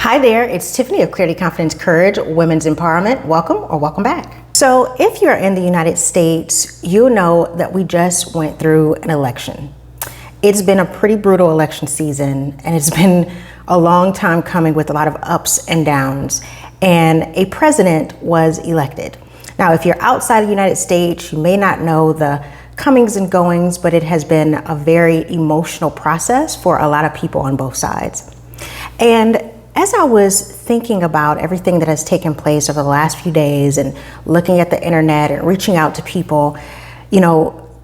Hi there, it's Tiffany of Clarity, Confidence, Courage, Women's Empowerment. Welcome or welcome back. So if you're in the United States, you'll know that we just went through an election. It's been a pretty brutal election season, and it's been a long time coming with a lot of ups and downs, and a president was elected. Now, if you're outside of the United States, you may not know the comings and goings, but it has been a very emotional process for a lot of people on both sides. And as I was thinking about everything that has taken place over the last few days and looking at the internet and reaching out to people, you know,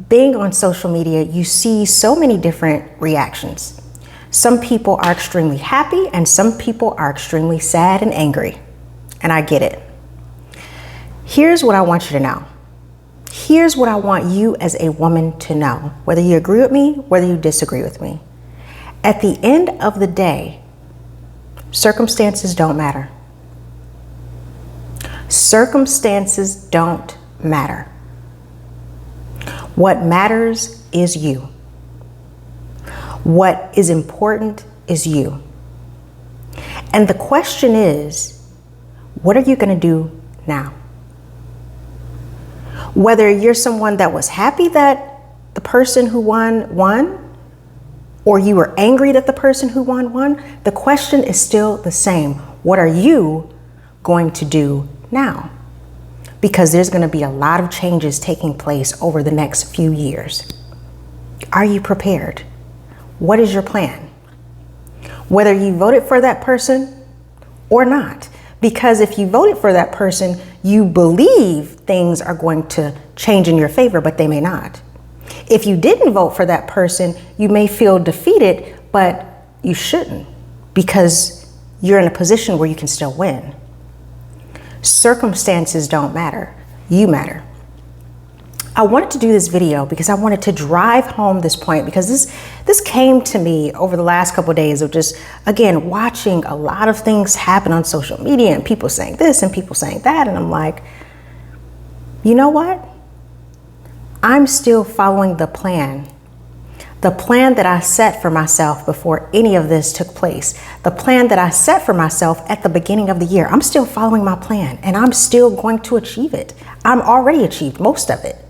being on social media, you see so many different reactions. Some people are extremely happy and some people are extremely sad and angry. And I get it. Here's what I want you to know. Here's what I want you as a woman to know, whether you agree with me, whether you disagree with me. At the end of the day, circumstances don't matter. Circumstances don't matter. What matters is you. What is important is you. And the question is, what are you going to do now? Whether you're someone that was happy that the person who won, or you were angry that the person who won, the question is still the same. What are you going to do now? Because there's going to be a lot of changes taking place over the next few years. Are you prepared? What is your plan? Whether you voted for that person or not. Because if you voted for that person, you believe things are going to change in your favor, but they may not. If you didn't vote for that person, you may feel defeated, but you shouldn't, because you're in a position where you can still win. Circumstances don't matter. You matter. I wanted to do this video because I wanted to drive home this point, because this came to me over the last couple of days of just, again, watching a lot of things happen on social media and people saying this and people saying that. And I'm like, you know what? I'm still following the plan that I set for myself before any of this took place, the plan that I set for myself at the beginning of the year. I'm still following my plan and I'm still going to achieve it. I'm already achieved most of it.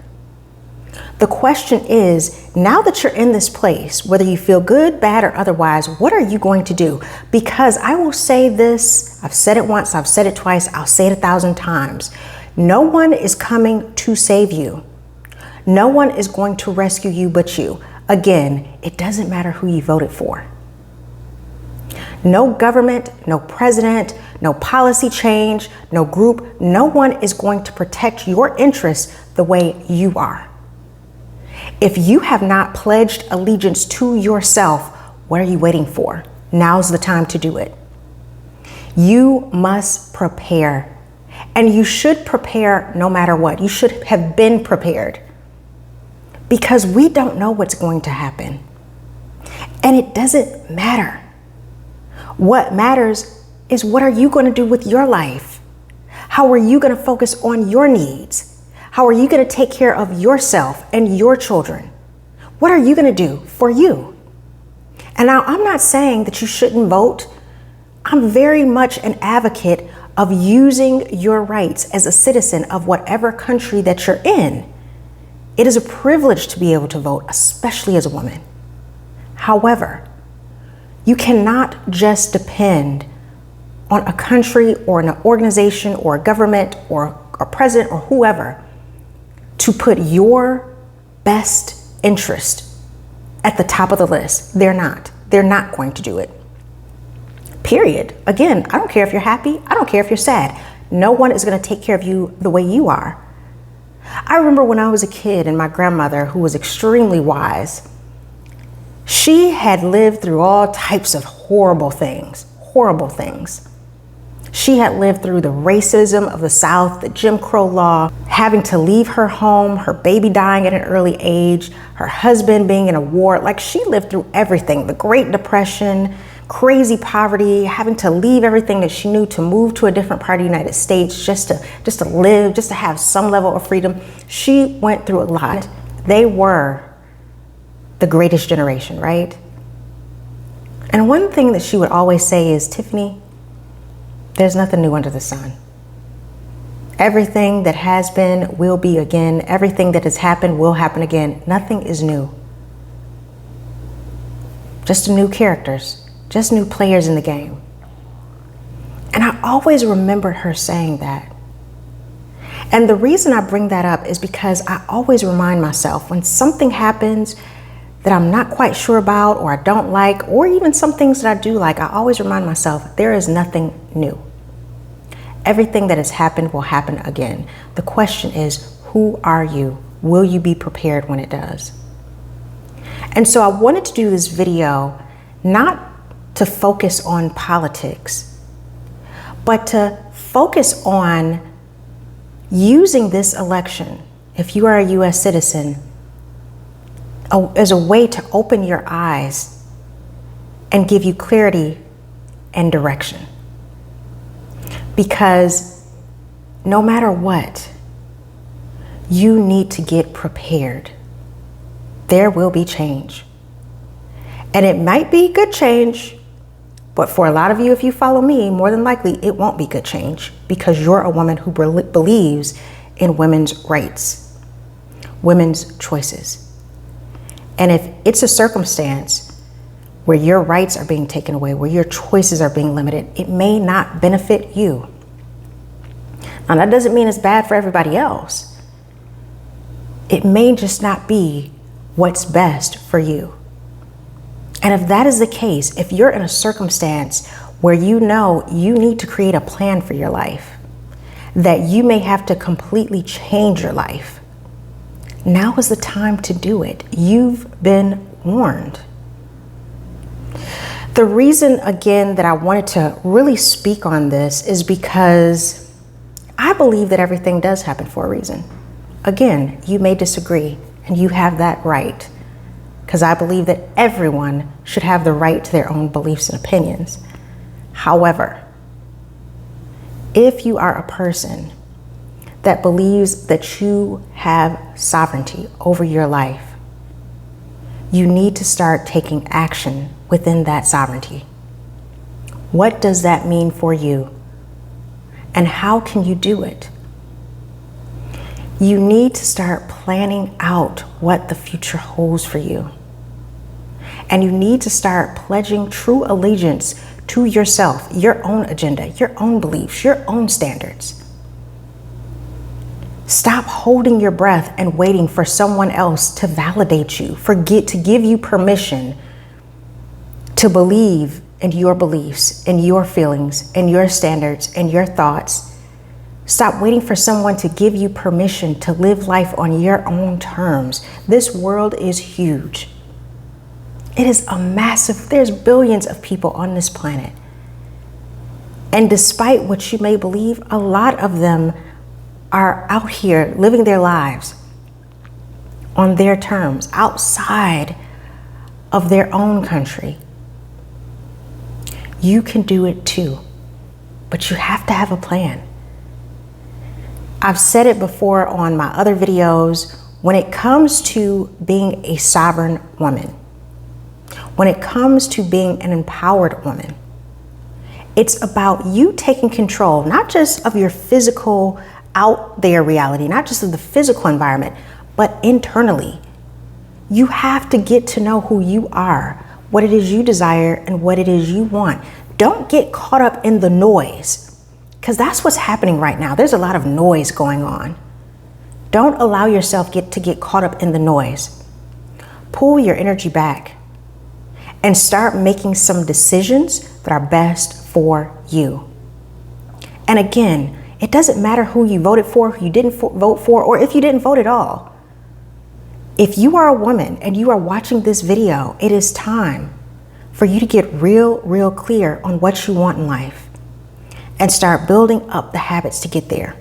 The question is, now that you're in this place, whether you feel good, bad, or otherwise, what are you going to do? Because I will say this, I've said it once, I've said it twice, I'll say it 1,000 times. No one is coming to save you. No one is going to rescue you but you. Again, it doesn't matter who you voted for. No government, no president, no policy change, no group, no one is going to protect your interests the way you are. If you have not pledged allegiance to yourself, what are you waiting for? Now's the time to do it. You must prepare, and you should prepare no matter what. You should have been prepared. Because we don't know what's going to happen. And it doesn't matter. What matters is, what are you going to do with your life? How are you going to focus on your needs? How are you going to take care of yourself and your children? What are you going to do for you? And now, I'm not saying that you shouldn't vote. I'm very much an advocate of using your rights as a citizen of whatever country that you're in. It is a privilege to be able to vote, especially as a woman. However, you cannot just depend on a country or an organization or a government or a president or whoever to put your best interest at the top of the list. They're not. They're not going to do it. Period. Again, I don't care if you're happy. I don't care if you're sad. No one is going to take care of you the way you are. I remember when I was a kid, and my grandmother, who was extremely wise, she had lived through all types of horrible things. She had lived through the racism of the South, the Jim Crow law, having to leave her home, her baby dying at an early age, her husband being in a war. Like, she lived through everything, the Great Depression, crazy poverty, having to leave everything that she knew to move to a different part of the United States just to live, just to have some level of freedom. She went through a lot. They were the greatest generation, right? And one thing that she would always say is, Tiffany, there's nothing new under the sun. Everything that has been will be again. Everything that has happened will happen again. Nothing is new. Just new characters, just new players in the game. And I always remembered her saying that. And the reason I bring that up is because I always remind myself when something happens that I'm not quite sure about, or I don't like, or even some things that I do like, I always remind myself there is nothing new. Everything that has happened will happen again. The question is, who are you? Will you be prepared when it does? And so I wanted to do this video not to focus on politics, but to focus on using this election, if you are a US citizen, as a way to open your eyes and give you clarity and direction. Because no matter what, you need to get prepared. There will be change. And it might be good change, but for a lot of you, if you follow me, more than likely it won't be good change, because you're a woman who believes in women's rights, women's choices. And if it's a circumstance where your rights are being taken away, where your choices are being limited, it may not benefit you. Now, that doesn't mean it's bad for everybody else. It may just not be what's best for you. And if that is the case, if you're in a circumstance where you know you need to create a plan for your life, that you may have to completely change your life, now is the time to do it. You've been warned. The reason, again, that I wanted to really speak on this is because I believe that everything does happen for a reason. Again, you may disagree, and you have that right, because I believe that everyone should have the right to their own beliefs and opinions. However, if you are a person that believes that you have sovereignty over your life, you need to start taking action within that sovereignty. What does that mean for you? And how can you do it? You need to start planning out what the future holds for you. And you need to start pledging true allegiance to yourself, your own agenda, your own beliefs, your own standards. Stop holding your breath and waiting for someone else to validate you, to give you permission to believe in your beliefs, in your feelings, in your standards, and your thoughts. Stop waiting for someone to give you permission to live life on your own terms. This world is huge. It is there's billions of people on this planet. And despite what you may believe, a lot of them are out here living their lives on their terms, outside of their own country. You can do it too, but you have to have a plan. I've said it before on my other videos, when it comes to being a sovereign woman, when it comes to being an empowered woman, it's about you taking control, not just of your physical out there reality, not just of the physical environment, but internally. You have to get to know who you are, what it is you desire, and what it is you want. Don't get caught up in the noise, because that's what's happening right now. There's a lot of noise going on. Don't allow yourself to get caught up in the noise. Pull your energy back and start making some decisions that are best for you. And again, it doesn't matter who you voted for, who you didn't vote for, or if you didn't vote at all. If you are a woman and you are watching this video, it is time for you to get real clear on what you want in life and start building up the habits to get there.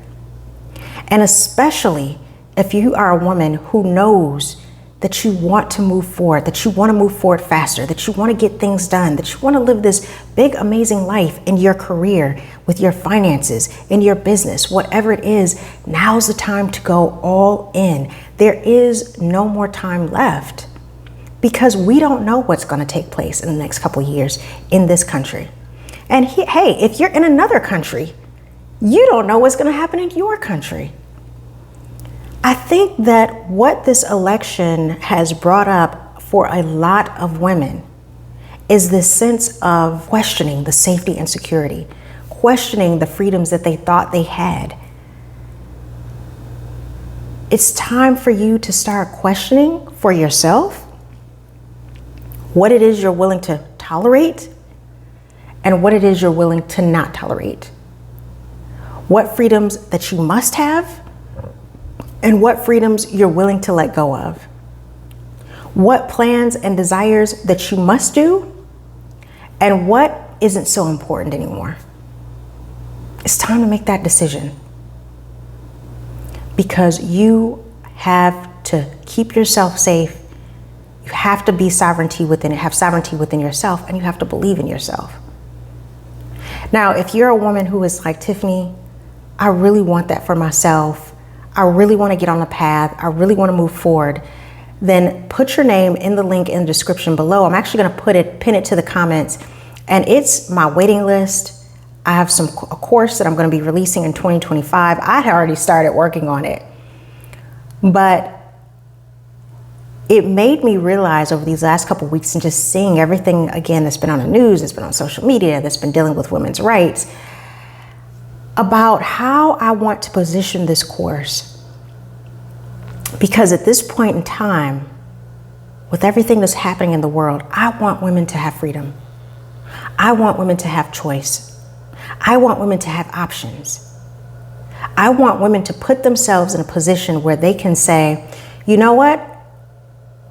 And especially if you are a woman who knows that you want to move forward, that you want to move forward faster, that you want to get things done, that you want to live this big, amazing life in your career, with your finances, in your business, whatever it is, now's the time to go all in. There is no more time left. because we don't know what's going to take place in the next couple of years in this country. And hey, if you're in another country, you don't know what's going to happen in your country. I think that what this election has brought up for a lot of women is this sense of questioning the safety and security, questioning the freedoms that they thought they had. It's time for you to start questioning for yourself what it is you're willing to tolerate and what it is you're willing to not tolerate. What freedoms that you must have and what freedoms you're willing to let go of. What plans and desires that you must do and what isn't so important anymore. It's time to make that decision, because you have to keep yourself safe. You have to be sovereignty within it, have sovereignty within yourself, and you have to believe in yourself. Now, if you're a woman who is like, Tiffany, I really want that for myself, I really want to get on the path, I really want to move forward, then put your name in the link in the description below. I'm actually going to pin it to the comments, and it's my waiting list. I have a course that I'm going to be releasing in 2025. I had already started working on it, but it made me realize over these last couple of weeks and just seeing everything again that's been on the news, that's been on social media, that's been dealing with women's rights, about how I want to position this course. Because at this point in time, with everything that's happening in the world, I want women to have freedom. I want women to have choice. I want women to have options. I want women to put themselves in a position where they can say, you know what?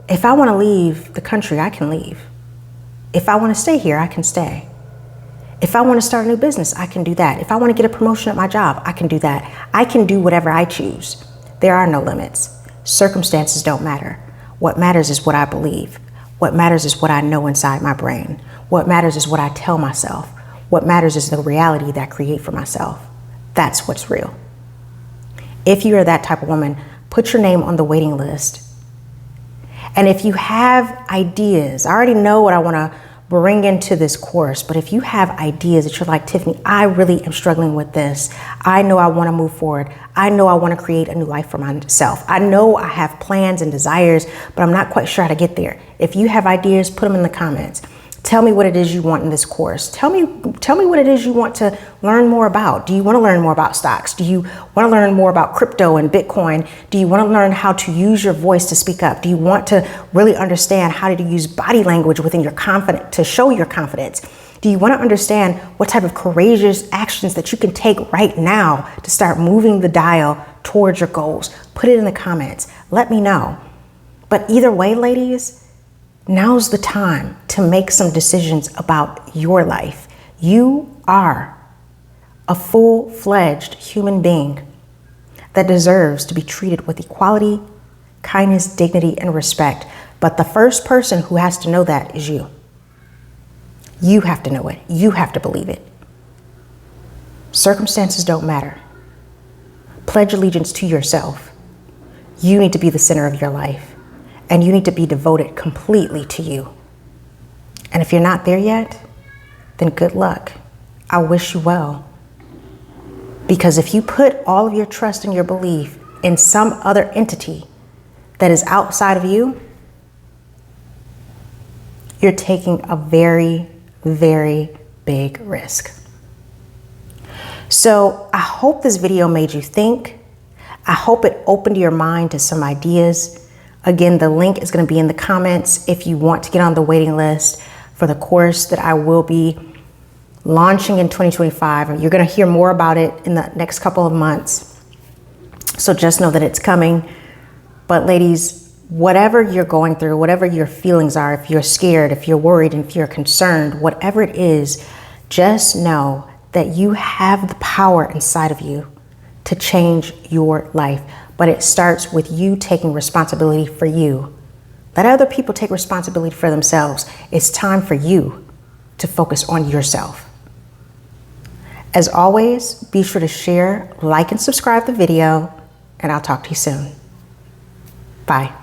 If I want to leave the country, I can leave. If I want to stay here, I can stay. If I want to start a new business, I can do that. If I want to get a promotion at my job, I can do that. I can do whatever I choose. There are no limits. Circumstances don't matter. What matters is what I believe. What matters is what I know inside my brain. What matters is what I tell myself. What matters is the reality that I create for myself. That's what's real. If you are that type of woman, put your name on the waiting list. And if you have ideas, I already know what I want to bring into this course, but if you have ideas that you're like, Tiffany, I really am struggling with this. I know I want to move forward. I know I want to create a new life for myself. I know I have plans and desires, but I'm not quite sure how to get there. If you have ideas, put them in the comments. Tell me what it is you want in this course. Tell me what it is you want to learn more about. Do you want to learn more about stocks? Do you want to learn more about crypto and Bitcoin? Do you want to learn how to use your voice to speak up? Do you want to really understand how to use body language within your confidence to show your confidence? Do you want to understand what type of courageous actions that you can take right now to start moving the dial towards your goals? Put it in the comments. Let me know. But either way, ladies, now's the time to make some decisions about your life. You are a full-fledged human being that deserves to be treated with equality, kindness, dignity, and respect. But the first person who has to know that is you. You have to know it. You have to believe it. Circumstances don't matter. Pledge allegiance to yourself. You need to be the center of your life. And you need to be devoted completely to you. And if you're not there yet, then good luck. I wish you well. Because if you put all of your trust and your belief in some other entity that is outside of you, you're taking a very, very big risk. So I hope this video made you think. I hope it opened your mind to some ideas. Again, the link is going to be in the comments if you want to get on the waiting list for the course that I will be launching in 2025. You're going to hear more about it in the next couple of months. So just know that it's coming. But ladies, whatever you're going through, whatever your feelings are, if you're scared, if you're worried, if you're concerned, whatever it is, just know that you have the power inside of you to change your life. But it starts with you taking responsibility for you. Let other people take responsibility for themselves. It's time for you to focus on yourself. As always, be sure to share, like, and subscribe the video, and I'll talk to you soon. Bye.